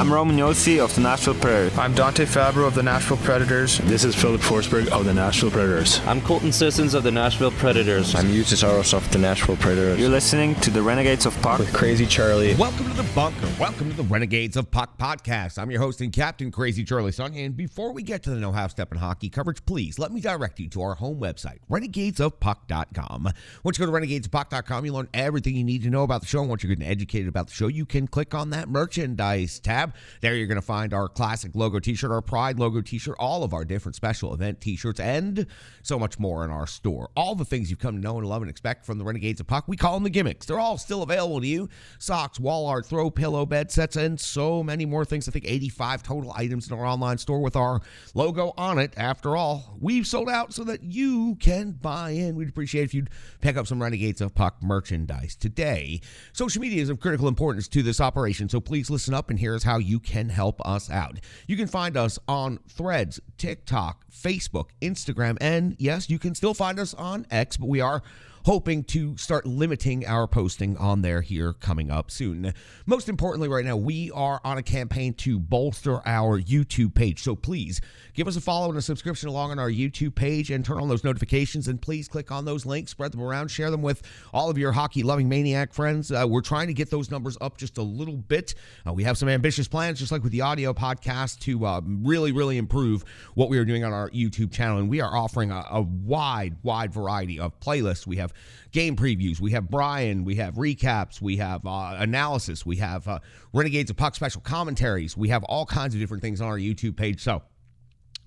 I'm Roman Yossi of the Nashville Predators. I'm Dante Fabro of the Nashville Predators. This is Philip Forsberg of the Nashville Predators. I'm Colton Sissons of the Nashville Predators. I'm Eustace Aros of the Nashville Predators. You're listening to the Renegades of Puck with Crazy Charlie. Welcome to the bunker. Welcome to the Renegades of Puck podcast. I'm your host and captain, Crazy Charlie Saunier. And before we get to the No Half Step in Hockey coverage, please let me direct you to our home website, renegadesofpuck.com. Once you go to renegadesofpuck.com, you learn everything you need to know about the show. And once you're getting educated about the show, you can click on that merchandise tab. There you're going to find our classic logo t-shirt, our Pride logo t-shirt, all of our different special event t-shirts, and so much more in our store. All the things you've come to know and love and expect from the Renegades of Puck, we call them the gimmicks. They're all still available to you. Socks, wall art, throw pillow, bed sets, and so many more things. I think 85 total items in our online store with our logo on it. After all, we've sold out so that you can buy in. We'd appreciate if you'd pick up some Renegades of Puck merchandise today. Social media is of critical importance to this operation, so please listen up and here's how you can help us out. You can find us on Threads, TikTok, Facebook, Instagram, and yes, you can still find us on X, but we are hoping to start limiting our posting on there here coming up soon. Most importantly right now, we are on a campaign to bolster our YouTube page. So please give us a follow and a subscription along on our YouTube page and turn on those notifications. And please click on those links, spread them around, share them with all of your hockey-loving maniac friends. We're trying to get those numbers up just a little bit. We have some ambitious plans, just like with the audio podcast, to really improve what we are doing on our YouTube channel. And we are offering a wide variety of playlists. We have game previews, we have Brian, we have recaps, we have analysis, we have Renegades of Puck special commentaries, we have all kinds of different things on our YouTube page. So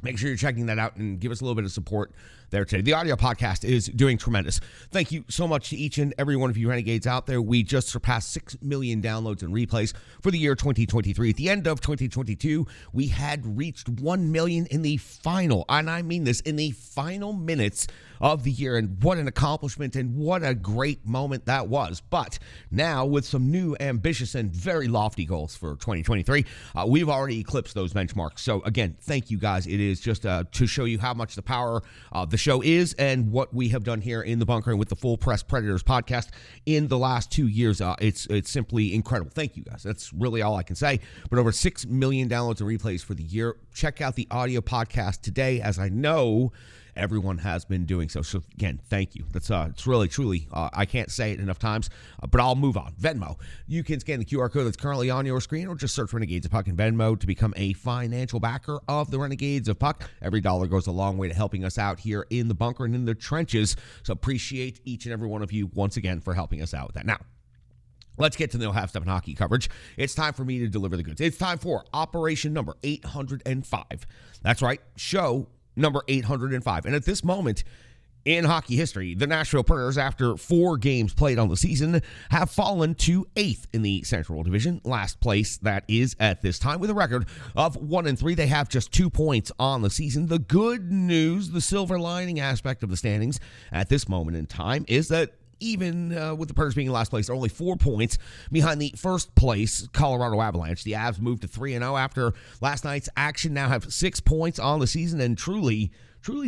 make sure you're checking that out and give us a little bit of support there today. The audio podcast is doing tremendous. Thank you so much to each and every one of you Renegades out there. We just surpassed 6 million downloads and replays for the year 2023. At the end of 2022, we had reached 1 million in the final, and I mean this, in the final minutes of the year. And what an accomplishment and what a great moment that was. But now with some new ambitious and very lofty goals for 2023, we've already eclipsed those benchmarks. So again, thank you guys. It is just to show you how much the power of the show is and what we have done here in the bunker and with the Full Press Predators podcast in the last 2 years. It's simply incredible. Thank you guys. That's really all I can say. But over 6 million downloads and replays for the year. Check out the audio podcast today, as I know everyone has been doing so. So again, thank you. That's it's really, truly, I can't say it enough times, but I'll move on. Venmo. You can scan the QR code that's currently on your screen or just search Renegades of Puck in Venmo to become a financial backer of the Renegades of Puck. Every dollar goes a long way to helping us out here in the bunker and in the trenches. So appreciate each and every one of you once again for helping us out with that. Now, let's get to the No Half Step in Hockey coverage. It's time for me to deliver the goods. It's time for Operation number 805. That's right, show number 805. And at this moment in hockey history, the Nashville Predators, after 4 games played on the season, have fallen to 8th in the Central Division. Last place, that is, at this time, with a record of 1-3. They have just 2 points on the season. The good news, the silver lining aspect of the standings at this moment in time, is that even with the Predators being in last place, they're only 4 points behind the first place Colorado Avalanche. The Avs moved to 3-0 after last night's action, now have 6 points on the season, and truly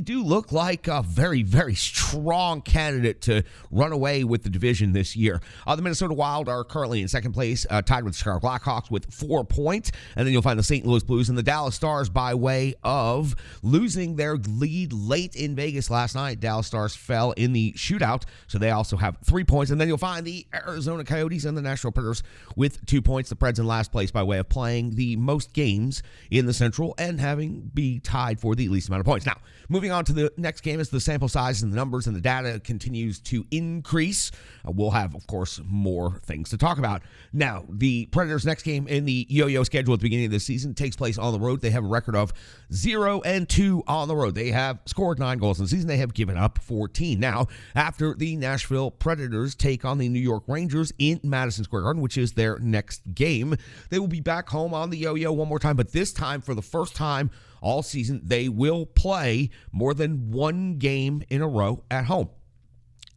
do look like a very strong candidate to run away with the division this year. The Minnesota Wild are currently in second place, tied with the Chicago Blackhawks with 4 points. And then you'll find the St. Louis Blues and the Dallas Stars by way of losing their lead late in Vegas last night. Dallas Stars fell in the shootout, so they also have 3 points. And then you'll find the Arizona Coyotes and the Nashville Predators with 2 points. The Preds in last place by way of playing the most games in the Central and having be tied for the least amount of points. Now, moving on to the next game, as the sample size and the numbers and the data continues to increase, we'll have, of course, more things to talk about. Now, the Predators' next game in the yo-yo schedule at the beginning of the season takes place on the road. They have a record of 0-2 on the road. They have scored 9 goals in the season. They have given up 14. Now, after the Nashville Predators take on the New York Rangers in Madison Square Garden, which is their next game, they will be back home on the yo-yo one more time, but this time, for the first time all season, they will play more than 1 game in a row at home.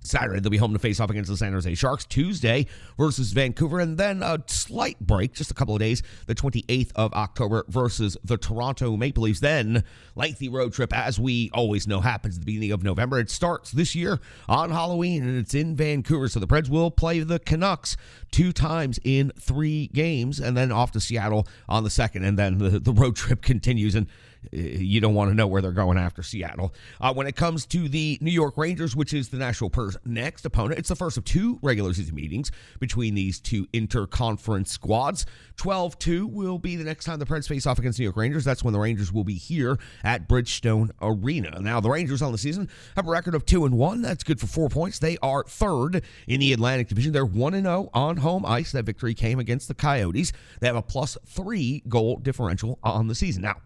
Saturday, they'll be home to face off against the San Jose Sharks. Tuesday versus Vancouver, and then a slight break, just a couple of days, the 28th of October versus the Toronto Maple Leafs. Then, lengthy road trip, as we always know, happens at the beginning of November. It starts this year on Halloween, and it's in Vancouver. So the Preds will play the Canucks 2 times in 3 games, and then off to Seattle on the 2nd, and then the road trip continues, and you don't want to know where they're going after Seattle. When it comes to the New York Rangers, which is the Nashville Predators' next opponent, it's the first of 2 regular season meetings between these 2 interconference squads. 12-2 will be the next time the Preds face off against New York Rangers. That's when the Rangers will be here at Bridgestone Arena. Now, the Rangers on the season have a record of 2-1. That's good for 4 points. They are 3rd in the Atlantic Division. They're 1-0 on home ice. That victory came against the Coyotes. They have a +3 goal differential on the season. Now,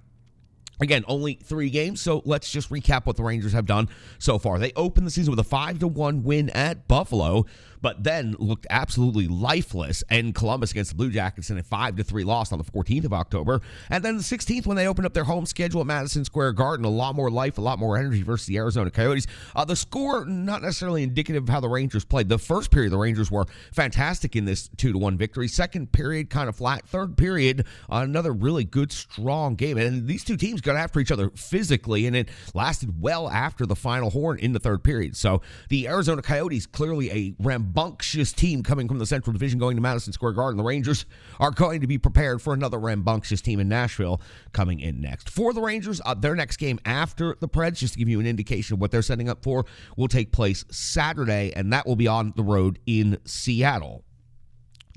again, only 3 games, so let's just recap what the Rangers have done so far. They opened the season with a 5-1 win at Buffalo, but then looked absolutely lifeless in Columbus against the Blue Jackets in a 5-3 loss on the 14th of October. And then the 16th, when they opened up their home schedule at Madison Square Garden, a lot more life, a lot more energy versus the Arizona Coyotes. The score, not necessarily indicative of how the Rangers played. The first period, the Rangers were fantastic in this 2-1 victory. Second period, kind of flat. Third period, another really good, strong game. And these 2 teams got after each other physically, and it lasted well after the final horn in the third period. So the Arizona Coyotes, clearly a rambunctious team coming from the Central Division going to Madison Square Garden. The Rangers are going to be prepared for another rambunctious team in Nashville coming in next. For the Rangers, their next game after the Preds, just to give you an indication of what they're setting up for, will take place Saturday, and that will be on the road in Seattle.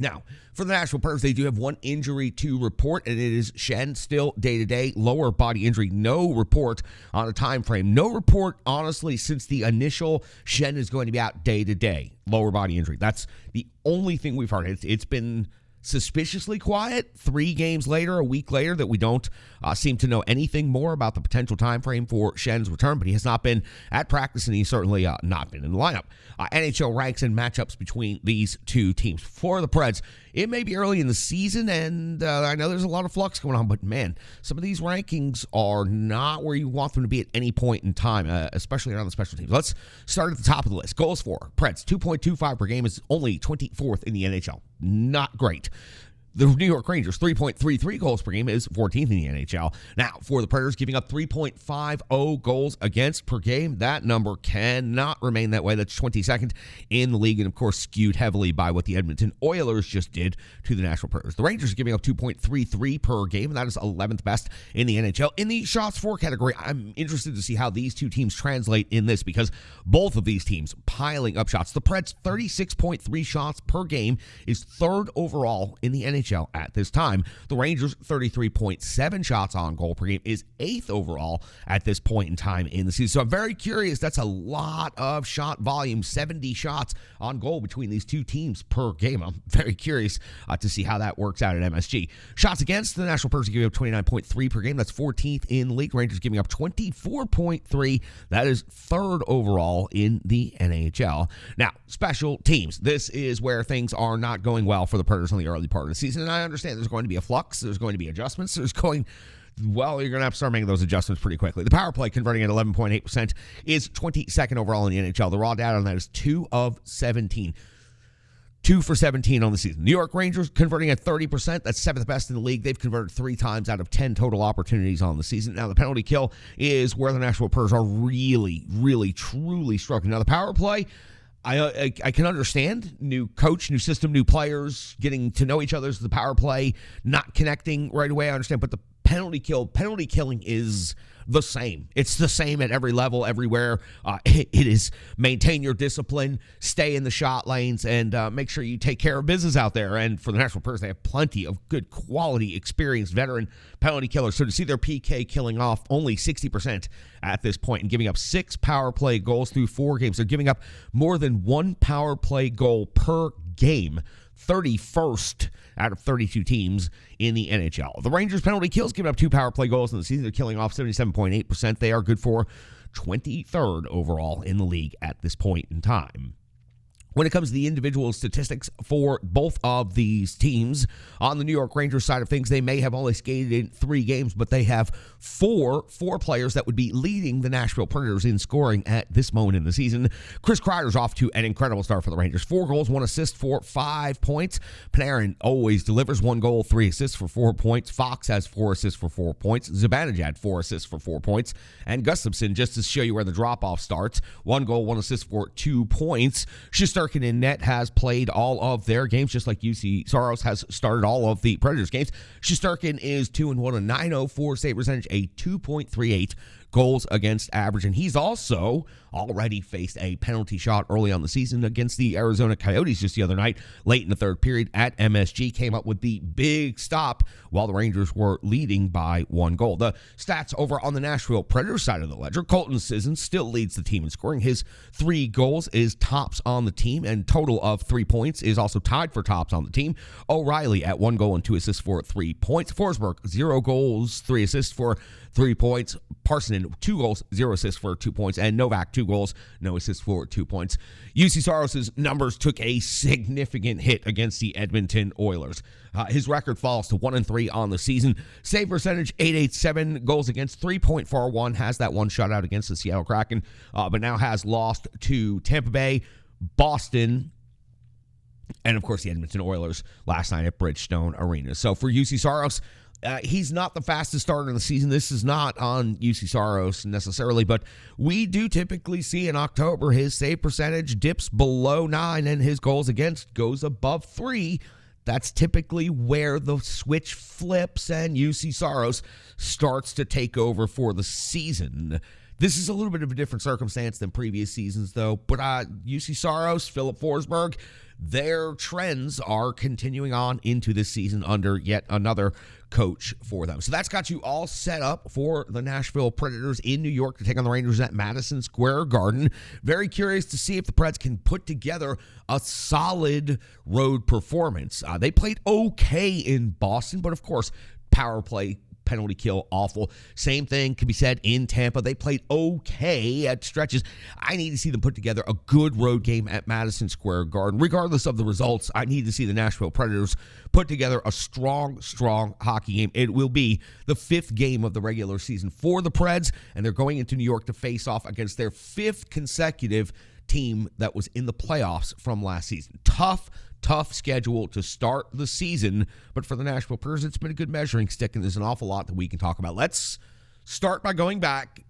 Now, for the Nashville Predators, they do have 1 injury to report, and it is Schenn, still day-to-day, lower body injury. No report on a time frame. No report, honestly, since the initial Schenn is going to be out day-to-day, lower body injury. That's the only thing we've heard. It's been suspiciously quiet 3 games later, a week later, that we don't seem to know anything more about the potential time frame for Schenn's return, but he has not been at practice, and he's certainly not been in the lineup. NHL ranks and matchups between these 2 teams. For the Preds, it may be early in the season, and I know there's a lot of flux going on, but man, some of these rankings are not where you want them to be at any point in time, especially around the special teams. Let's start at the top of the list. Goals for Preds, 2.25 per game, is only 24th in the NHL. Not great. The New York Rangers, 3.33 goals per game, is 14th in the NHL. Now, for the Predators, giving up 3.50 goals against per game, that number cannot remain that way. That's 22nd in the league, and of course, skewed heavily by what the Edmonton Oilers just did to the Nashville Predators. The Rangers are giving up 2.33 per game, and that is 11th best in the NHL. In the shots for category, I'm interested to see how these 2 teams translate in this, because both of these teams piling up shots. The Preds, 36.3 shots per game, is 3rd overall in the NHL at this time. The Rangers, 33.7 shots on goal per game, is 8th overall at this point in time in the season. So I'm very curious. That's a lot of shot volume, 70 shots on goal between these 2 teams per game. I'm very curious to see how that works out at MSG. Shots against, the Nashville Predators giving up 29.3 per game. That's 14th in the league. Rangers giving up 24.3. That is 3rd overall in the NHL. Now, special teams. This is where things are not going well for the Predators in the early part of the season. And I understand there's going to be a flux. There's going to be adjustments. You're going to have to start making those adjustments pretty quickly. The power play, converting at 11.8%, is 22nd overall in the NHL. The raw data on that is 2 of 17. 2 for 17 on the season. New York Rangers converting at 30%. That's 7th best in the league. They've converted 3 times out of 10 total opportunities on the season. Now, the penalty kill is where the Nashville Predators are really, really, truly struggling. Now, the power play, I can understand. New coach, new system, new players, getting to know each other as the power play, not connecting right away. I understand, but the penalty killing is the same. It's the same at every level, everywhere. It is maintain your discipline, stay in the shot lanes, and make sure you take care of business out there. And for the Nashville Predators, they have plenty of good quality, experienced veteran penalty killers. So to see their PK killing off only 60% at this point and giving up 6 power play goals through 4 games, they're giving up more than 1 power play goal per game. 31st out of 32 teams in the NHL. The Rangers penalty kills, giving up 2 power play goals in the season. They're killing off 77.8%. They are good for 23rd overall in the league at this point in time. When it comes to the individual statistics for both of these teams, on the New York Rangers side of things, they may have only skated in 3 games, but they have four players that would be leading the Nashville Predators in scoring at this moment in the season. Chris Kreider's off to an incredible start for the Rangers. 4 goals, 1 assist for 5 points. Panarin always delivers. 1 goal, 3 assists for 4 points. Fox has 4 assists for 4 points. Zibanejad 4 assists for 4 points. And Gustafsson, just to show you where the drop-off starts, 1 goal, 1 assist for 2 points. Shesterkin in net has played all of their games, just like UC Saros has started all of the Predators games. Shesterkin is 2-1, a .904 save percentage, a 2.38 goals against average, and he's also already faced a penalty shot early on the season against the Arizona Coyotes just the other night, late in the third period at MSG. Came up with the big stop while the Rangers were leading by 1 goal. The stats over on the Nashville Predators side of the ledger: Colton Sissons still leads the team in scoring. His 3 goals is tops on the team, and total of 3 points is also tied for tops on the team. O'Reilly at 1 goal and 2 assists for 3 points. Forsberg, 0 goals, 3 assists for 3 points. Parsonen, 2 goals, 0 assists for 2 points. And Novak, 2 goals, no assists for 2 points. UC Saros' numbers took a significant hit against the Edmonton Oilers. His record falls to 1-3 on the season. Save percentage, .887. Goals against, 3.41. Has that 1 shutout against the Seattle Kraken, but now has lost to Tampa Bay, Boston, and, of course, the Edmonton Oilers last night at Bridgestone Arena. So for UC Saros, he's not the fastest starter in the season. This is not on UC Saros necessarily, but we do typically see in October his save percentage dips below 9 and his goals against goes above 3. That's typically where the switch flips and UC Saros starts to take over for the season. This is a little bit of a different circumstance than previous seasons, though. But UC Saros, Philip Forsberg, their trends are continuing on into this season under yet another coach for them. So that's got you all set up for the Nashville Predators in New York to take on the Rangers at Madison Square Garden. Very curious to see if the Preds can put together a solid road performance. They played okay in Boston, but of course, power play, penalty kill, awful. Same thing can be said in Tampa. They played okay at stretches. I need to see them put together a good road game at Madison Square Garden. Regardless of the results, I need to see the Nashville Predators put together a strong hockey game. It will be the 5th game of the regular season for the Preds, and they're going into New York to face off against their 5th consecutive team that was in the playoffs from last season. Tough schedule to start the season, but for the Nashville Predators, it's been a good measuring stick, and there's an awful lot that we can talk about. Let's start by going back.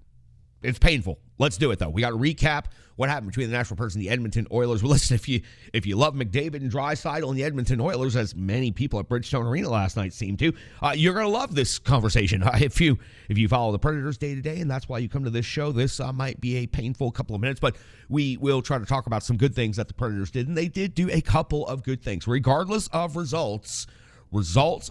It's painful. Let's do it, though. We got to recap what happened between the Nashville Predators and the Edmonton Oilers. Well, listen, if you love McDavid and Draisaitl and the Edmonton Oilers, as many people at Bridgestone Arena last night seemed to, you're going to love this conversation. If you follow the Predators day to day, and that's why you come to this show, this might be a painful couple of minutes, but we will try to talk about some good things that the Predators did, and they did do a couple of good things. Regardless of results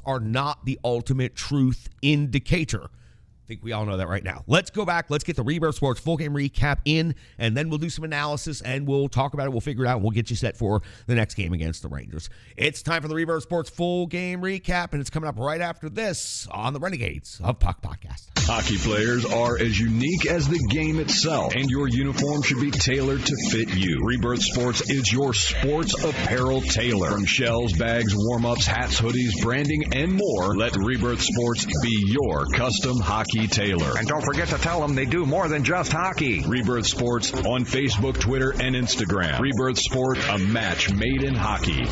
are not the ultimate truth indicator. I think we all know that right now. Let's go back. Let's get the Rebirth Sports full game recap in, and then we'll do some analysis, and we'll talk about it. We'll figure it out, and we'll get you set for the next game against the Rangers. It's time for the Rebirth Sports full game recap, and it's coming up right after this on the Renegades of Puck podcast. Hockey players are as unique as the game itself, and your uniform should be tailored to fit you. Rebirth Sports is your sports apparel tailor. From shells, bags, warm-ups, hats, hoodies, branding, and more, let Rebirth Sports be your custom hockey tailor. And don't forget to tell them they do more than just hockey. Rebirth Sports on Facebook, Twitter, and Instagram. Rebirth Sport, a match made in hockey.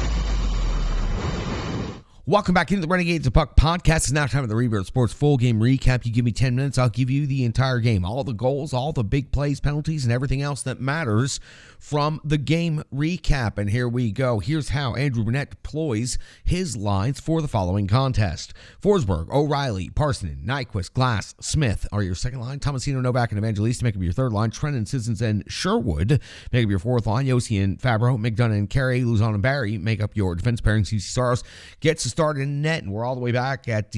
Welcome back into the Renegades of Puck podcast. It's now time for the Rebirth Sports full game recap. You give me 10 minutes, I'll give you the entire game. All the goals, all the big plays, penalties, and everything else that matters from the game recap. And here we go. Here's how Andrew Burnett deploys his lines for the following contest. Forsberg, O'Reilly, Parsonen, Nyquist, Glass, Smith are your second line. Tomasino, Novak, and Evangelista make up your third line. Trennan, Sissons, and Sherwood make up your fourth line. Yossi and Fabro, McDonough and Carey, Luzon and Barry make up your defense pairings. UC Saros gets to start in net, and we're all the way back at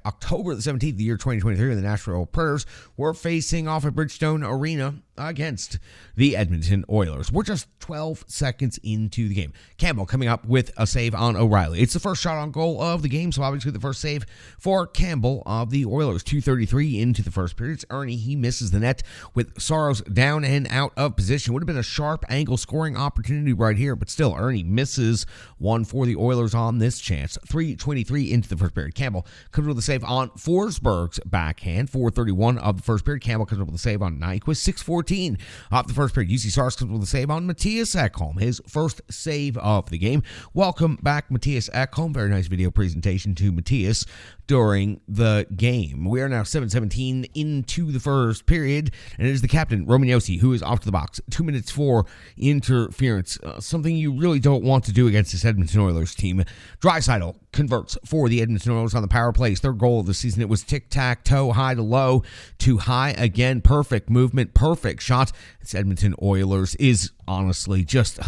October the 17th, the year 2023, and the Nashville Predators were facing off at Bridgestone Arena against the Edmonton Oilers. We're just 12 seconds into the game. Campbell coming up with a save on O'Reilly. It's the first shot on goal of the game, so obviously the first save for Campbell of the Oilers. 2:33 into the first period. It's Ernie. He misses the net with Saros down and out of position. Would have been a sharp angle scoring opportunity right here, but still Ernie misses one for the Oilers on this chance. 3:23 into the first period. Campbell comes with a save on Forsberg's backhand. 4:31 of the first period. Campbell comes up with a save on Nyquist. 6:14 off the first period. UC Saros comes with a save on Matthias Ekholm, his first save of the game. Welcome back, Matthias Ekholm. Very nice video presentation to Matthias during the game. We are now 7:17 into the first period, and it is the captain, Roman Josi, who is off to the box. 2 minutes for interference, something you really don't want to do against this Edmonton Oilers team. Draisaitl converts for the Edmonton Oilers on the power play. His third goal of the season. It was tic-tac-toe, high to low to high again. Perfect movement, perfect shot. This Edmonton Oilers is honestly just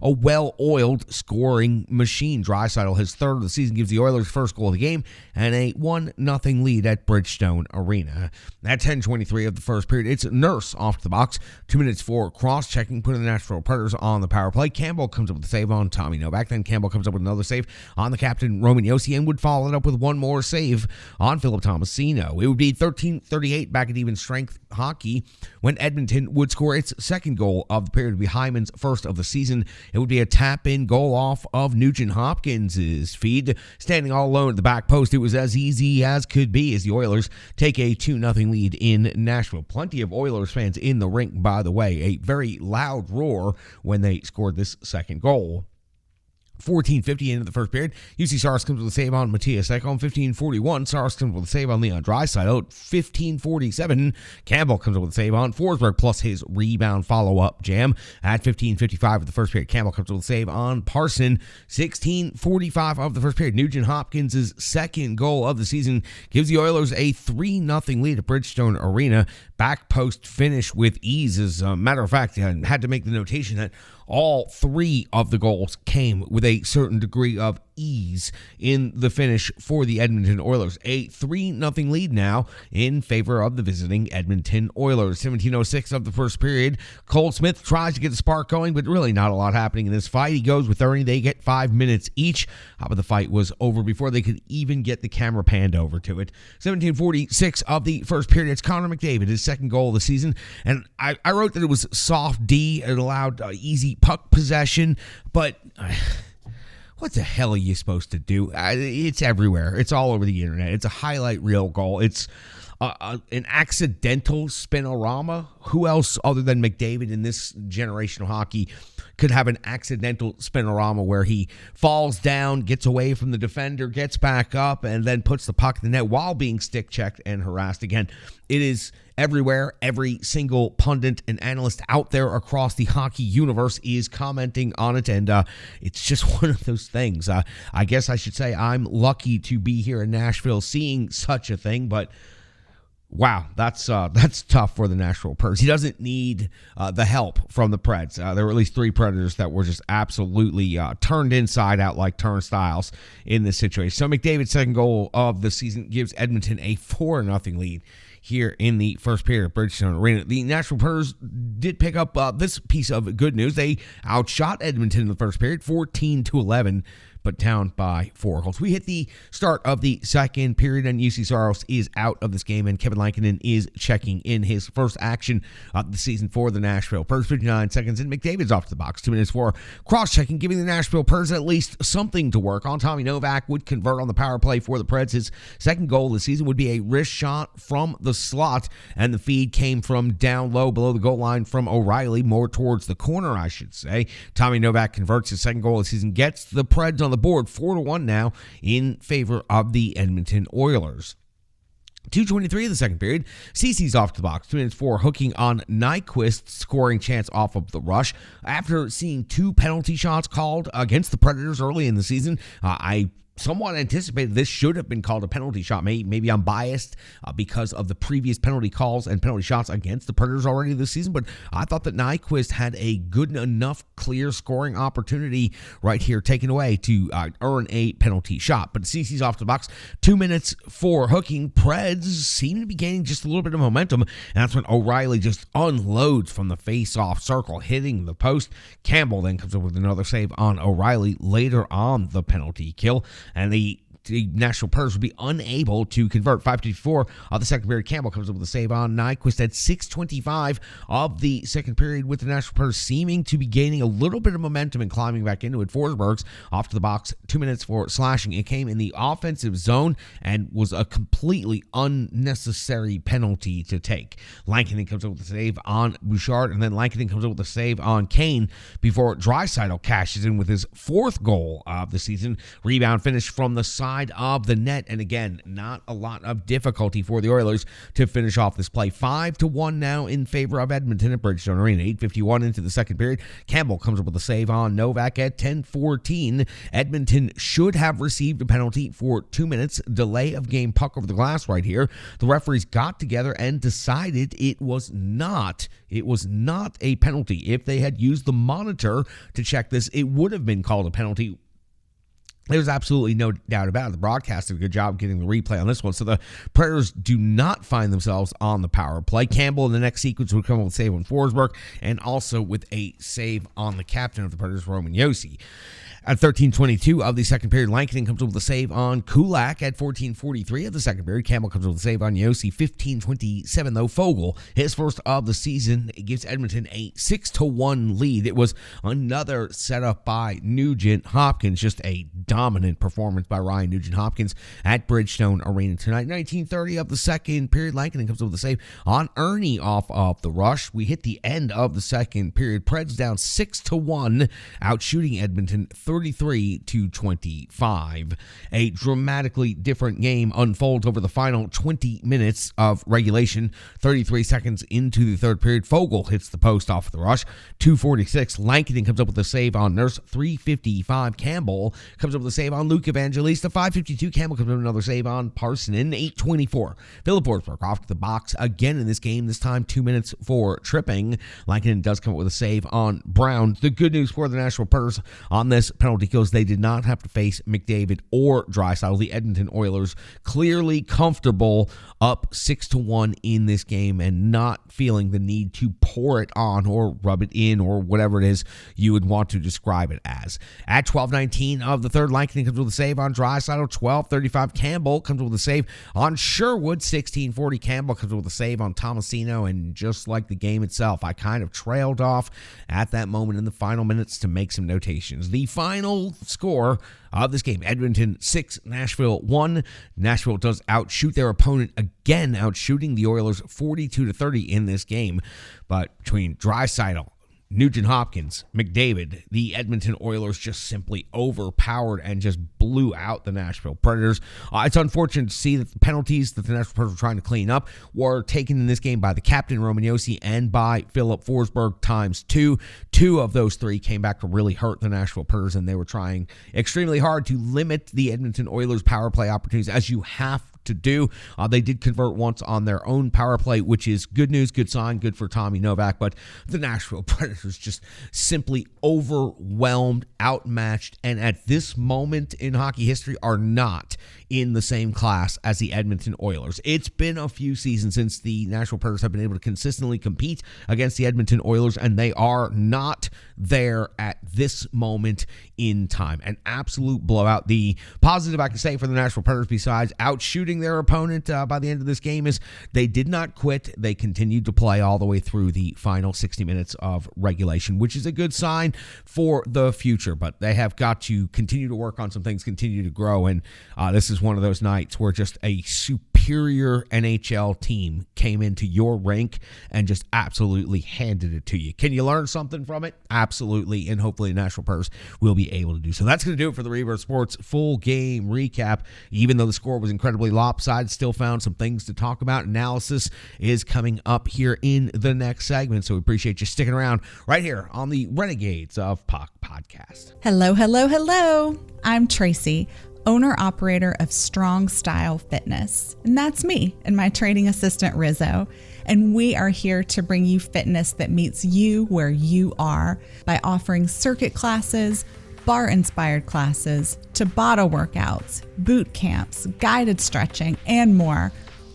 a well-oiled scoring machine. Draisaitl, his third of the season, gives the Oilers' first goal of the game and a 1-0 lead at Bridgestone Arena. At 10:23 of the first period, it's Nurse off to the box. 2 minutes for cross-checking, putting the Nashville Predators on the power play. Campbell comes up with a save on Tommy Novak. Then Campbell comes up with another save on the captain, Roman Josi, and would follow it up with one more save on Philip Tomasino. It would be 13:38 back at even strength hockey when Edmonton would score its second goal of the period. It would be Hyman's first of the season. It would be a tap-in goal off of Nugent Hopkins' feed. Standing all alone at the back post, it was as easy as could be as the Oilers take a 2-0 lead in Nashville. Plenty of Oilers fans in the rink, by the way. A very loud roar when they scored this second goal. 14:50 into the first period. UC Saros comes with a save on Matthias Ekholm. 15:41. Saros comes with a save on Leon Draisaitl. 15:47. Campbell comes with a save on Forsberg plus his rebound follow-up jam. At 15:55 of the first period, Campbell comes with a save on Parson. 16:45 of the first period. Nugent Hopkins' second goal of the season gives the Oilers a 3-0 lead at Bridgestone Arena. Back post finish with ease. As a matter of fact, I had to make the notation that all three of the goals came with a certain degree of ease in the finish for the Edmonton Oilers. A 3-0 lead now in favor of the visiting Edmonton Oilers. 17:06 of the first period. Cole Smith tries to get the spark going, but really not a lot happening in this fight. He goes with Ernie. They get 5 minutes each. But the fight was over before they could even get the camera panned over to it. 17:46 of the first period. It's Connor McDavid, his second goal of the season. And I wrote that it was soft D. It allowed easy puck possession, but what the hell are you supposed to do? It's everywhere. It's all over the internet. It's a highlight reel goal. It's an accidental spinorama. Who else other than McDavid in this generation of hockey could have an accidental spinorama where he falls down, gets away from the defender, gets back up, and then puts the puck in the net while being stick-checked and harassed again? It is everywhere. Every single pundit and analyst out there across the hockey universe is commenting on it, and it's just one of those things. I guess I should say I'm lucky to be here in Nashville seeing such a thing, but wow, that's tough for the Nashville Predators. He doesn't need the help from the Preds. There were at least 3 Predators that were just absolutely turned inside out like turnstiles in this situation. So McDavid's second goal of the season gives Edmonton a 4-0 lead here in the first period of Bridgestone Arena. The Nashville Predators did pick up this piece of good news. They outshot Edmonton in the first period, 14-11. But down by 4 goals. We hit the start of the second period, and UC Saros is out of this game, and Kevin Lankinen is checking in his first action of the season for the Nashville Predators. 59 seconds, and McDavid's off to the box. 2 minutes for cross-checking, giving the Nashville Predators at least something to work on. Tommy Novak would convert on the power play for the Preds. His second goal of the season would be a wrist shot from the slot, and the feed came from down low below the goal line from O'Reilly, more towards the corner, I should say. Tommy Novak converts his second goal of the season, gets the Preds on the board, 4-1 now in favor of the Edmonton Oilers. 2:23 of the second period. Cece's off to the box. 2 minutes for hooking on Nyquist's scoring chance off of the rush. After seeing 2 penalty shots called against the Predators early in the season, I somewhat anticipated this should have been called a penalty shot. Maybe I'm biased because of the previous penalty calls and penalty shots against the Predators already this season, but I thought that Nyquist had a good enough clear scoring opportunity right here taken away to earn a penalty shot. But CC's off the box. 2 minutes for hooking. Preds seem to be gaining just a little bit of momentum, and that's when O'Reilly just unloads from the face-off circle, hitting the post. Campbell then comes up with another save on O'Reilly later on the penalty kill, and the Nashville Predators would be unable to convert. 5:54 of the second period. Campbell comes up with a save on Nyquist at 6:25 of the second period, with the Nashville Predators seeming to be gaining a little bit of momentum and climbing back into it. Forsberg's off to the box. 2 minutes for slashing. It came in the offensive zone and was a completely unnecessary penalty to take. Lankinen comes up with a save on Bouchard, and then Lankinen comes up with a save on Kane before Draisaitl cashes in with his fourth goal of the season. Rebound finish from the side of the net, and again, not a lot of difficulty for the Oilers to finish off this play. 5-1 now in favor of Edmonton at Bridgestone Arena. 8:51 into the second period. Campbell comes up with a save on Novak at 10:14. Edmonton should have received a penalty for 2 minutes. Delay of game, puck over the glass right here. The referees got together and decided it was not a penalty. If they had used the monitor to check this, it would have been called a penalty. There's absolutely no doubt about it. The broadcast did a good job getting the replay on this one. So the Predators do not find themselves on the power play. Campbell in the next sequence would come up with a save on Forsberg, and also with a save on the captain of the Predators, Roman Josi. At 13:22 of the second period, Lankinen comes up with a save on Kulak. At 14:43 of the second period, Campbell comes up with a save on Josi. 15:27 though, Fogle, his first of the season, gives Edmonton a 6-1 lead. It was another setup by Nugent Hopkins, just a dominant performance by Ryan Nugent Hopkins at Bridgestone Arena tonight. 19:30 of the second period, Lankinen comes up with a save on Ernie off of the rush. We hit the end of the second period. Preds down 6-1, out shooting Edmonton 33-25. A dramatically different game unfolds over the final 20 minutes of regulation. 33 seconds into the third period, Fogle hits the post off the rush. 2:46, Lankinen comes up with a save on Nurse. 3:55, Campbell comes up with a save on Luke Evangelista. 5:52, Campbell comes up with another save on Parsonen. 8:24, Philip Forsberg off to the box again in this game, this time 2 minutes for tripping. Lankinen does come up with a save on Brown. The good news for the Nashville Predators on this penalty kills, they did not have to face McDavid or Draisaitl. The Edmonton Oilers clearly comfortable up 6-1 in this game and not feeling the need to pour it on or rub it in or whatever it is you would want to describe it as. At 12:19 of the third, Lankinen comes with a save on Draisaitl. 12:35, Campbell comes with a save on Sherwood. 16:40, Campbell comes with a save on Tomasino, and just like the game itself, I kind of trailed off at that moment in the final minutes to make some notations. The final score of this game, Edmonton 6, Nashville 1. Nashville does outshoot their opponent again, outshooting the Oilers 42-30 in this game. But between Draisaitl, Nugent Hopkins, McDavid, the Edmonton Oilers just simply overpowered and just blew out the Nashville Predators. It's unfortunate to see that the penalties that the Nashville Predators were trying to clean up were taken in this game by the captain, Roman Josi, and by Philip Forsberg times 2. 2 of those 3 came back to really hurt the Nashville Predators, and they were trying extremely hard to limit the Edmonton Oilers' power play opportunities, as you have to do. They did convert once on their own power play, which is good news, good sign, good for Tommy Novak, but the Nashville Predators just simply overwhelmed, outmatched, and at this moment in hockey history are not in the same class as the Edmonton Oilers. It's been a few seasons since the Nashville Predators have been able to consistently compete against the Edmonton Oilers, and they are not there at this moment in time. An absolute blowout. The positive I can say for the Nashville Predators, besides outshooting their opponent by the end of this game, is they did not quit. They continued to play all the way through the final 60 minutes of regulation, which is a good sign for the future. But they have got to continue to work on some things, continue to grow, and this is one of those nights where just a superior NHL team came into your rink and just absolutely handed it to you. Can you learn something from it? Absolutely, and hopefully the Nashville Predators will be able to do so. That's going to do it for the Rebirth Sports full game recap. Even though the score was incredibly lopsided, still found some things to talk about. Analysis is coming up here in the next segment, so we appreciate you sticking around right here on the Renegades of Puck podcast. podcast. Hello, hello, hello. I'm Tracy, owner-operator of Strong Style Fitness. And that's me and my training assistant, Rizzo. And we are here to bring you fitness that meets you where you are by offering circuit classes, bar-inspired classes, Tabata workouts, boot camps, guided stretching, and more,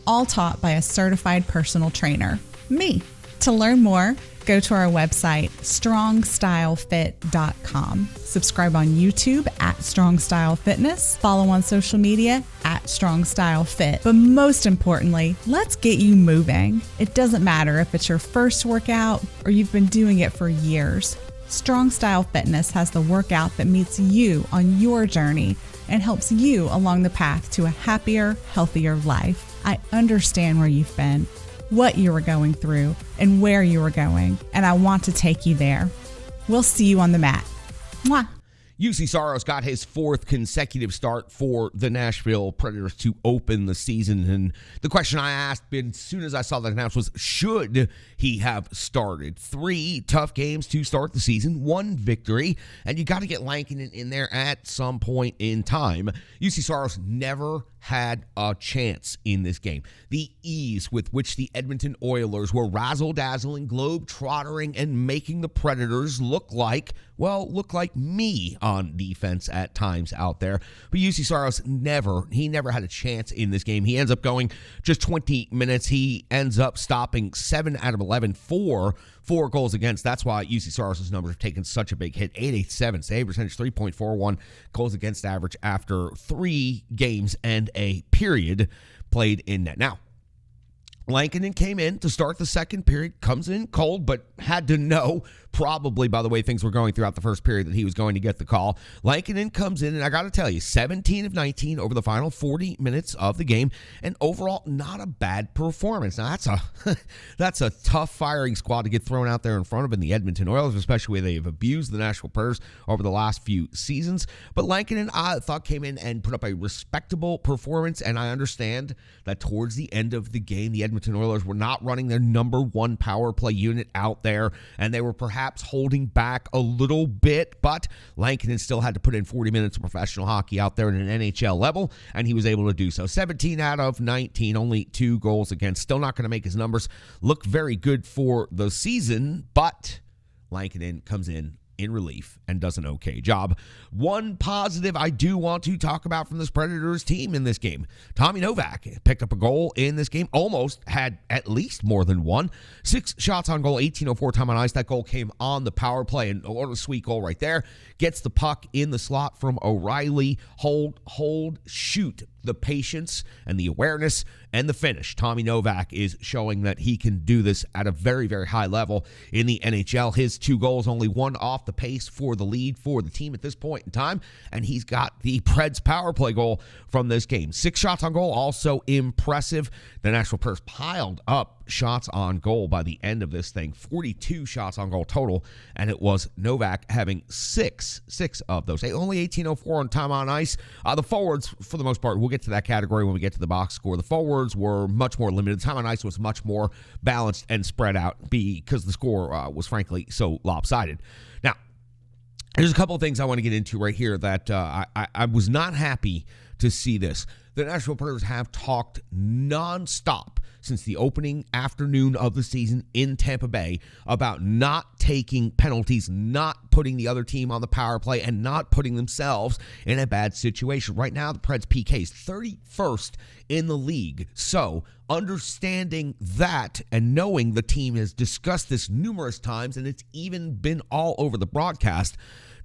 all taught by a certified personal trainer, me. To learn more, go to our website, strongstylefit.com. Subscribe on YouTube at Strong Style Fitness. Follow on social media at Strong Style Fit. But most importantly, let's get you moving. It doesn't matter if it's your first workout or you've been doing it for years. Strong Style Fitness has the workout that meets you on your journey and helps you along the path to a happier, healthier life. I understand where you've been, what you were going through, and where you were going, and I want to take you there. We'll see you on the mat. Mwah. UC Saros got his fourth consecutive start for the Nashville Predators to open the season. And the question I asked as soon as I saw that announcement was, should he have started? 3 tough games to start the season, 1 victory, and you got to get Lankinen in there at some point in time. UC Saros never had a chance in this game. The ease with which the Edmonton Oilers were razzle-dazzling, globe-trottering, and making the Predators look like me on defense at times out there. But UC Saros never had a chance in this game. He ends up going just 20 minutes. He ends up stopping 7 out of 11 for 4 goals against. That's why UC Saros' numbers have taken such a big hit. .887 save percentage, 3.41 goals against average after 3 games and a period played in net. Now, Lankinen came in to start the second period, comes in cold, but had to know, probably by the way things were going throughout the first period, that he was going to get the call. Lankinen comes in, and I got to tell you, 17 of 19 over the final 40 minutes of the game, and overall, not a bad performance. Now, that's a tough firing squad to get thrown out there in front of in the Edmonton Oilers, especially where they've abused the Nashville Predators over the last few seasons. But Lankinen, I thought, came in and put up a respectable performance, and I understand that towards the end of the game, the Edmonton Oilers were not running their number 1 power play unit out there, and they were perhaps holding back a little bit, but Lankinen still had to put in 40 minutes of professional hockey out there at an NHL level, and he was able to do so. 17 out of 19, only 2 goals against. Still not going to make his numbers look very good for the season, but Lankinen comes in relief and does an okay job. One positive I do want to talk about from this Predators team in this game. Tommy Novak picked up a goal in this game, almost had at least more than one. 6 shots on goal, 18:04 time on ice. That goal came on the power play, and what a sweet goal right there. Gets the puck in the slot from O'Reilly. Hold, shoot. The patience and the awareness and the finish. Tommy Novak is showing that he can do this at a very, very high level in the NHL. His 2 goals, only 1 off the pace for the lead for the team at this point in time, and he's got the Preds power play goal from this game. 6 shots on goal, also impressive. The Nashville Predators piled up shots on goal by the end of this thing. 42 shots on goal total, and it was Novak having six of those. Only 18:04 on time on ice. The forwards, for the most part, we'll get to that category when we get to the box score. The forwards were much more limited. Time on ice was much more balanced and spread out because the score was frankly so lopsided. Now, there's a couple of things I want to get into right here that I was not happy to see this. The Nashville Predators have talked nonstop since the opening afternoon of the season in Tampa Bay about not taking penalties, not putting the other team on the power play, and not putting themselves in a bad situation. Right now, the Preds PK is 31st in the league. So, understanding that and knowing the team has discussed this numerous times, and it's even been all over the broadcast,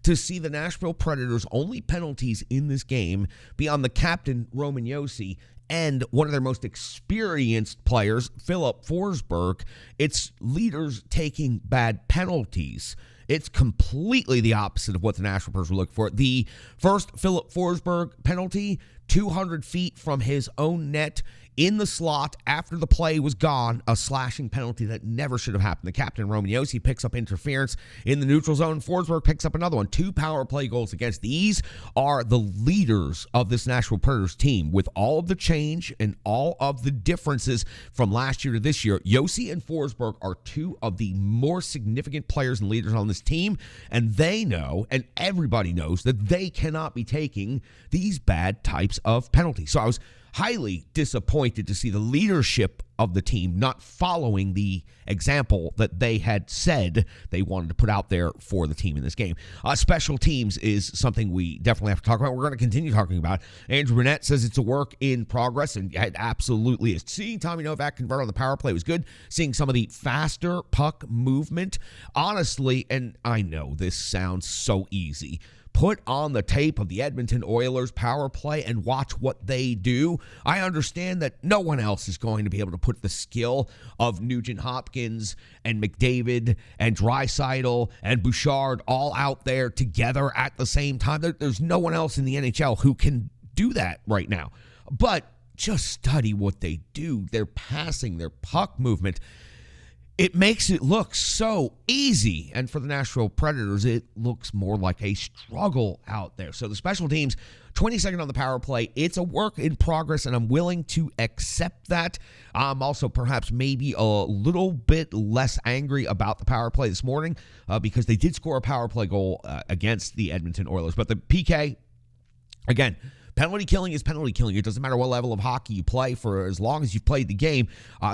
to see the Nashville Predators' only penalties in this game be on the captain, Roman Josi, and one of their most experienced players, Philip Forsberg. It's leaders taking bad penalties. It's completely the opposite of what the Nashville Predators were looking for. The first Philip Forsberg penalty, 200 feet from his own net in the slot after the play was gone, a slashing penalty that never should have happened. The captain, Roman Josi, picks up interference in the neutral zone. Forsberg picks up another one. 2 power play goals against. These are the leaders of this Nashville Predators team. With all of the change and all of the differences from last year to this year, Josi and Forsberg are 2 of the more significant players and leaders on this team, and they know, and everybody knows, that they cannot be taking these bad types of penalties. So I was highly disappointed to see the leadership of the team not following the example that they had said they wanted to put out there for the team in this game. Special teams is something we definitely have to talk about. We're going to continue talking about. Andrew Burnett says it's a work in progress, and it absolutely is. Seeing Tommy Novak convert on the power play was good. Seeing some of the faster puck movement, honestly, and I know this sounds so easy, put on the tape of the Edmonton Oilers power play and watch what they do. I understand that no one else is going to be able to put the skill of Nugent-Hopkins and McDavid and Draisaitl and Bouchard all out there together at the same time. There's no one else in the NHL who can do that right now. But just study what they do. Their passing, their puck movement. It makes it look so easy. And for the Nashville Predators, it looks more like a struggle out there. So the special teams, 22nd on the power play. It's a work in progress, and I'm willing to accept that. I'm also perhaps maybe a little bit less angry about the power play this morning because they did score a power play goal against the Edmonton Oilers. But the PK, again, penalty killing is penalty killing. It doesn't matter what level of hockey you play. For as long as you've played the game,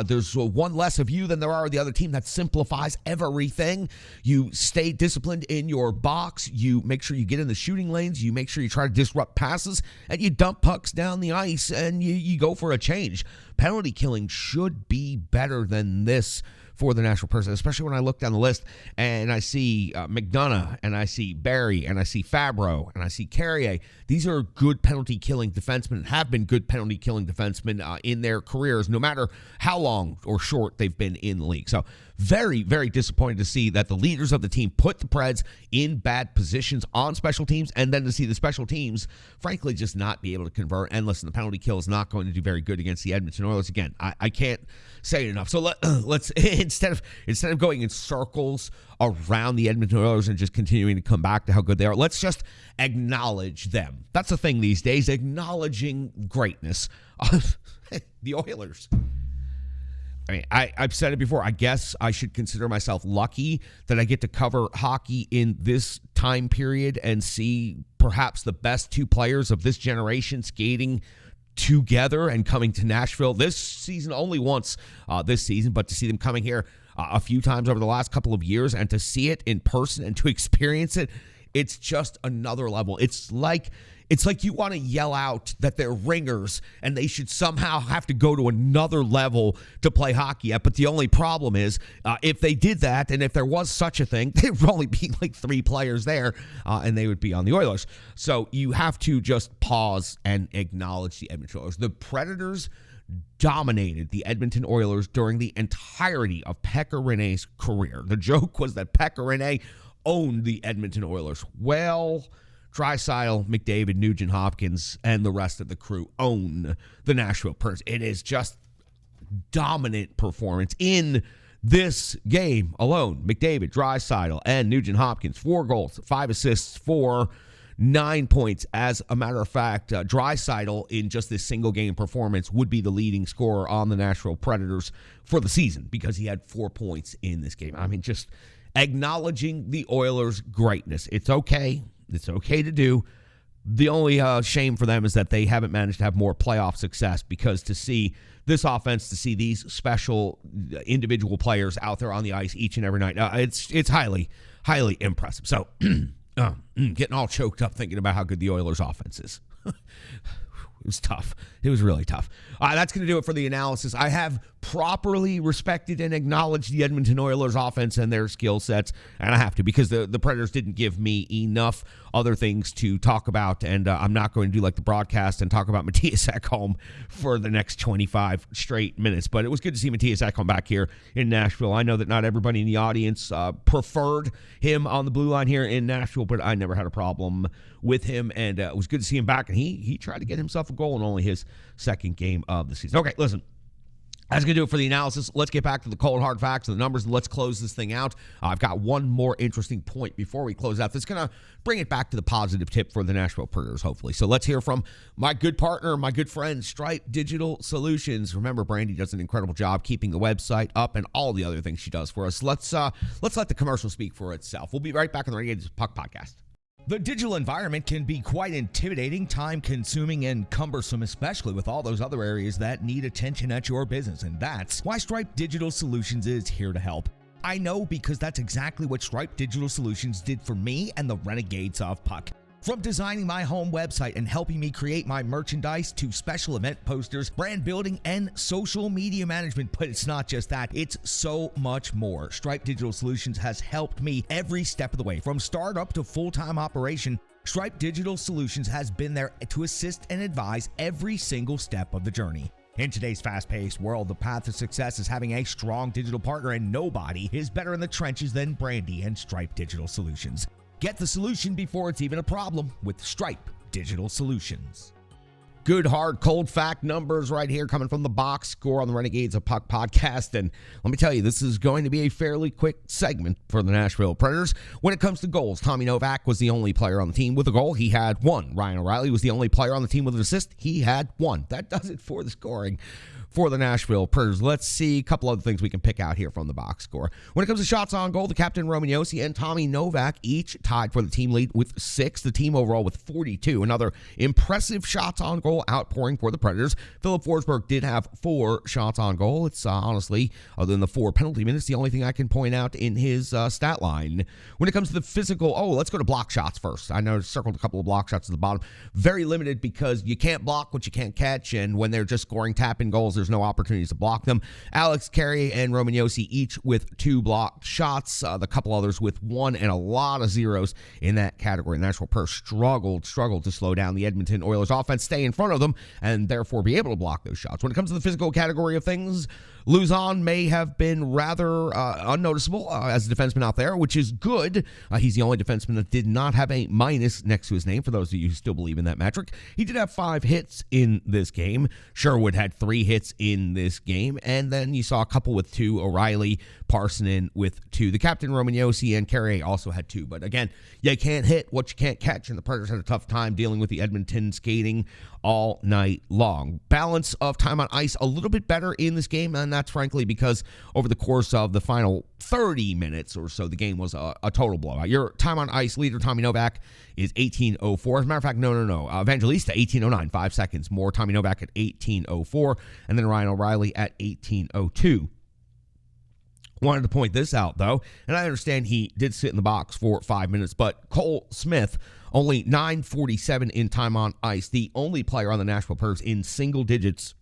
there's one less of you than there are of the other team. That simplifies everything. You stay disciplined in your box. You make sure you get in the shooting lanes. You make sure you try to disrupt passes, and you dump pucks down the ice, and you go for a change. Penalty killing should be better than this for the Nashville Predators, especially when I look down the list and I see McDonough, and I see Barry, and I see Fabro, and I see Carrier. These are good penalty-killing defensemen and have been good penalty-killing defensemen in their careers, no matter how long or short they've been in the league. So very, very disappointed to see that the leaders of the team put the Preds in bad positions on special teams, and then to see the special teams, frankly, just not be able to convert. And listen, the penalty kill is not going to do very good against the Edmonton Oilers. Again, I can't say it enough. So let's instead of going in circles around the Edmonton Oilers and just continuing to come back to how good they are, let's just acknowledge them. That's the thing these days, acknowledging greatness of the Oilers. I mean, I've said it before. I guess I should consider myself lucky that I get to cover hockey in this time period and see perhaps the best 2 players of this generation skating together and coming to Nashville this season, only once this season, but to see them coming here a few times over the last couple of years and to see it in person and to experience it, it's just another level. It's like you want to yell out that they're ringers and they should somehow have to go to another level to play hockey at. But the only problem is if they did that, and if there was such a thing, there would only be like 3 players there and they would be on the Oilers. So you have to just pause and acknowledge the Edmonton Oilers. The Predators dominated the Edmonton Oilers during the entirety of Pekka Rinne's career. The joke was that Pekka Rinne owned the Edmonton Oilers. Well, Draisaitl, McDavid, Nugent-Hopkins, and the rest of the crew own the Nashville Predators. It is just dominant performance in this game alone. McDavid, Draisaitl, and Nugent-Hopkins, 4 goals, 5 assists, 9 points. As a matter of fact, Draisaitl in just this single game performance would be the leading scorer on the Nashville Predators for the season because he had 4 points in this game. I mean, just acknowledging the Oilers' greatness. It's okay. It's okay to do. The only shame for them is that they haven't managed to have more playoff success, because to see this offense, to see these special individual players out there on the ice each and every night, it's highly, highly impressive. So getting all choked up thinking about how good the Oilers offense is. It was tough. It was really tough. That's going to do it for the analysis. I have properly respected and acknowledged the Edmonton Oilers offense and their skill sets, and I have to, because the Predators didn't give me enough other things to talk about, and I'm not going to do like the broadcast and talk about Mattias Ekholm for the next 25 straight minutes. But it was good to see Mattias Ekholm back here in Nashville. I know that not everybody in the audience preferred him on the blue line here in Nashville, but I never had a problem with him, and it was good to see him back. And he tried to get himself a goal in only his second game of the season. Okay, listen. That's going to do it for the analysis. Let's get back to the cold, hard facts and the numbers, and let's close this thing out. I've got one more interesting point before we close out that's going to bring it back to the positive tip for the Nashville Predators, hopefully. So let's hear from my good partner, my good friend, Stripe Digital Solutions. Remember, Brandy does an incredible job keeping the website up and all the other things she does for us. Let's let the commercial speak for itself. We'll be right back on the Renegades of Puck podcast. The digital environment can be quite intimidating, time-consuming, and cumbersome, especially with all those other areas that need attention at your business, and that's why Stripe Digital Solutions is here to help. I know because that's exactly what Stripe Digital Solutions did for me and the Renegades of Puck. From designing my home website and helping me create my merchandise to special event posters, brand building, and social media management. But it's not just that, it's so much more. Stripe Digital Solutions has helped me every step of the way. From startup to full-time operation, Stripe Digital Solutions has been there to assist and advise every single step of the journey. In today's fast-paced world, the path to success is having a strong digital partner, and nobody is better in the trenches than Brandy and Stripe Digital Solutions. Get the solution before it's even a problem with Stripe Digital Solutions. Good, hard, cold fact numbers right here coming from the box score on the Renegades of Puck podcast. And let me tell you, this is going to be a fairly quick segment for the Nashville Predators. When it comes to goals, Tommy Novak was the only player on the team with a goal. He had one. Ryan O'Reilly was the only player on the team with an assist. He had one. That does it for the scoring for the Nashville Predators. Let's see a couple other things we can pick out here from the box score. When it comes to shots on goal, the captain Roman Josi and Tommy Novak each tied for the team lead with 6. The team overall with 42. Another impressive shots on goal outpouring for the Predators. Philip Forsberg did have 4 shots on goal. It's honestly, other than the 4 penalty minutes, the only thing I can point out in his stat line. When it comes to the physical, let's go to block shots first. I know I circled a couple of block shots at the bottom. Very limited because you can't block what you can't catch, and when they're just scoring tap-in goals, there's no opportunities to block them. Alex Carey and Roman Josi each with 2 blocked shots. The couple others with 1 and a lot of zeros in that category. The Nashville Predators struggled to slow down the Edmonton Oilers offense, stay in front of them, and therefore be able to block those shots. When it comes to the physical category of things, Luzon may have been rather unnoticeable as a defenseman out there, which is good. He's the only defenseman that did not have a minus next to his name, for those of you who still believe in that metric. He did have 5 hits in this game. Sherwood had 3 hits in this game, and then you saw a couple with 2. O'Reilly, Parsonen with 2. The captain, Roman Josi, and Carey also had 2. But again, you can't hit what you can't catch, and the Predators had a tough time dealing with the Edmonton skating all night long. Balance of time on ice a little bit better in this game, and that's frankly because over the course of the final 30 minutes or so, the game was a total blowout. Your time on ice leader, Tommy Novak, is 18:04. As a matter of fact, no. Evangelista, 18:09, 5 seconds more. Tommy Novak at 18:04, and then Ryan O'Reilly at 18:02. Wanted to point this out, though, and I understand he did sit in the box for 5 minutes, but Cole Smith, only 9:47 in time on ice, the only player on the Nashville Predators in single digits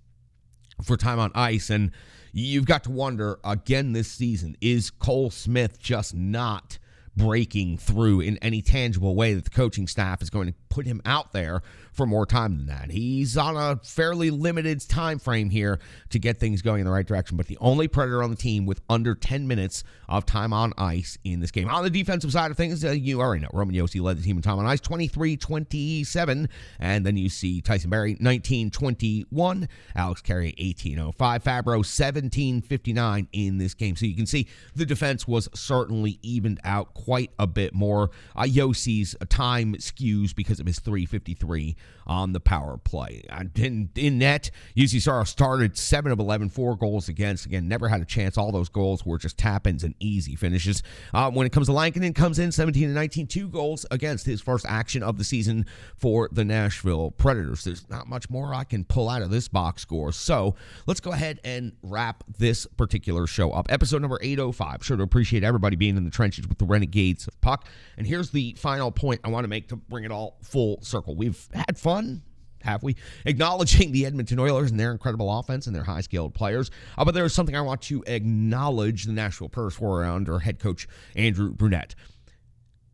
for time on ice. And you've got to wonder, again this season, is Cole Smith just not breaking through in any tangible way that the coaching staff is going to put him out there for more time than that? He's on a fairly limited time frame here to get things going in the right direction, but the only Predator on the team with under 10 minutes of time on ice in this game. On the defensive side of things, you already know Roman Josi led the team in time on ice, 23-27, and then you see Tyson Barrie, 19-21, Alex Carey, 18-05, Fabro, 17-59 in this game. So you can see the defense was certainly evened out quite a bit more. Josi's time skews because of his 353 on the power play. In net, UC Saro started 7 of 11, 4 goals against. Again, never had a chance. All those goals were just tap-ins and easy finishes. When it comes to Lankinen, comes in 17-19, 2 goals against, his first action of the season for the Nashville Predators. There's not much more I can pull out of this box score. So let's go ahead and wrap this particular show up. Episode number 805. Sure to appreciate everybody being in the trenches with the Renegades of Puck. And here's the final point I want to make to bring it all full circle. We've had fun, have we? Acknowledging the Edmonton Oilers and their incredible offense and their high-skilled players. But there is something I want to acknowledge the Nashville Predators for under head coach Andrew Brunette.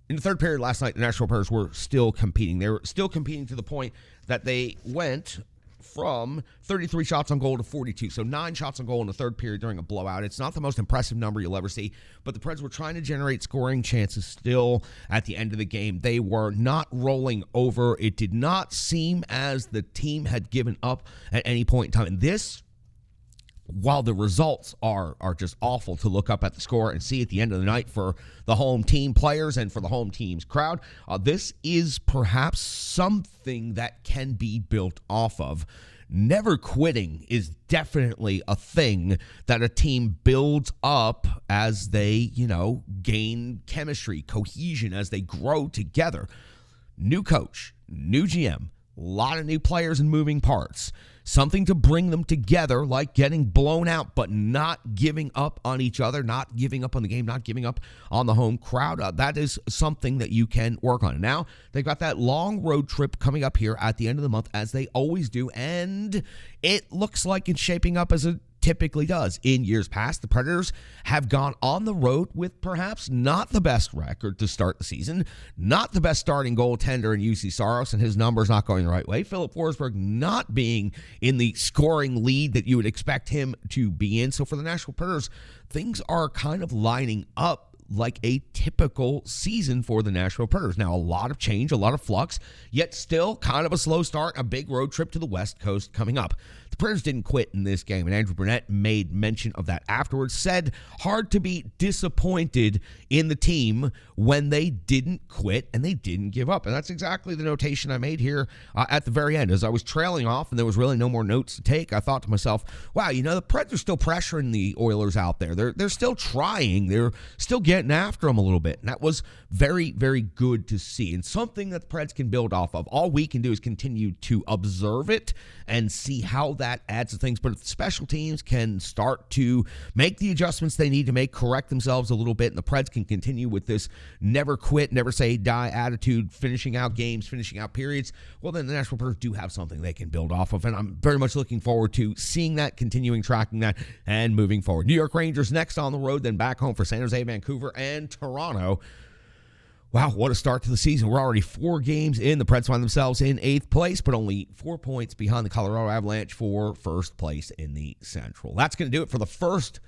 In the third period last night, the Nashville Predators were still competing. They were still competing to the point that they went from 33 shots on goal to 42. So 9 shots on goal in the third period during a blowout. It's not the most impressive number you'll ever see, but the Preds were trying to generate scoring chances still at the end of the game. They were not rolling over. It did not seem as the team had given up at any point in time. And this, while the results are just awful to look up at the score and see at the end of the night for the home team players and for the home team's crowd, this is perhaps something that can be built off of. Never quitting is definitely a thing that a team builds up as they, gain chemistry, cohesion, as they grow together. New coach, new GM, a lot of new players and moving parts. Something to bring them together, like getting blown out, but not giving up on each other, not giving up on the game, not giving up on the home crowd. That is something that you can work on. Now, they've got that long road trip coming up here at the end of the month, as they always do, and it looks like it's shaping up as it typically does. In years past, the Predators have gone on the road with perhaps not the best record to start the season, not the best starting goaltender in UC Saros, and his numbers not going the right way. Philip Forsberg not being in the scoring lead that you would expect him to be in. So for the Nashville Predators, things are kind of lining up like a typical season for the Nashville Predators. Now, a lot of change, a lot of flux, yet still kind of a slow start, a big road trip to the West Coast coming up. The Predators didn't quit in this game, and Andrew Brunette made mention of that afterwards, said hard to be disappointed in the team when they didn't quit and they didn't give up. And that's exactly the notation I made here at the very end. As I was trailing off and there was really no more notes to take, I thought to myself, wow, the Preds are still pressuring the Oilers out there. They're still trying. They're still getting after them a little bit. And that was very, very good to see, and something that the Preds can build off of. All we can do is continue to observe it and see how that adds to things. But if the special teams can start to make the adjustments they need to make, correct themselves a little bit, and the Preds can continue with this never quit, never say die attitude, finishing out games, finishing out periods, well, then the Nashville Predators do have something they can build off of. And I'm very much looking forward to seeing that, continuing, tracking that, and moving forward. New York Rangers next on the road, then back home for San Jose, Vancouver, and Toronto. Wow, what a start to the season. We're already 4 games in. The Preds find themselves in 8th place, but only 4 points behind the Colorado Avalanche for first place in the Central. That's going to do it for the first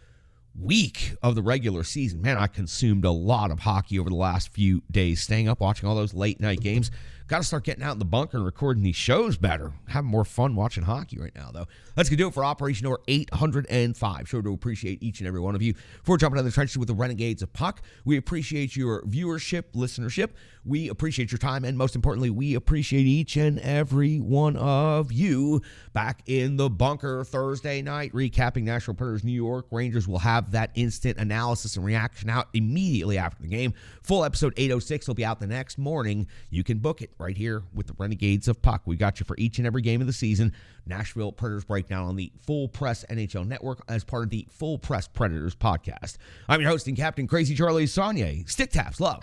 week of the regular season. Man, I consumed a lot of hockey over the last few days, staying up, watching all those late night games. Got to start getting out in the bunker and recording these shows better. Having more fun watching hockey right now, though. That's going to do it for Operation Number 805. Sure to appreciate each and every one of you for jumping in the trenches with the Renegades of Puck. We appreciate your viewership, listenership. We appreciate your time, and most importantly, we appreciate each and every one of you back in the bunker Thursday night, recapping Nashville Predators New York Rangers. Will have that instant analysis and reaction out immediately after the game. Full episode 806 will be out the next morning. You can book it right here with the Renegades of Puck. We got you for each and every game of the season. Nashville Predators breakdown on the Full Press NHL Network as part of the Full Press Predators podcast. I'm your host and captain, Crazy Charlie Saunier. Stick taps, love.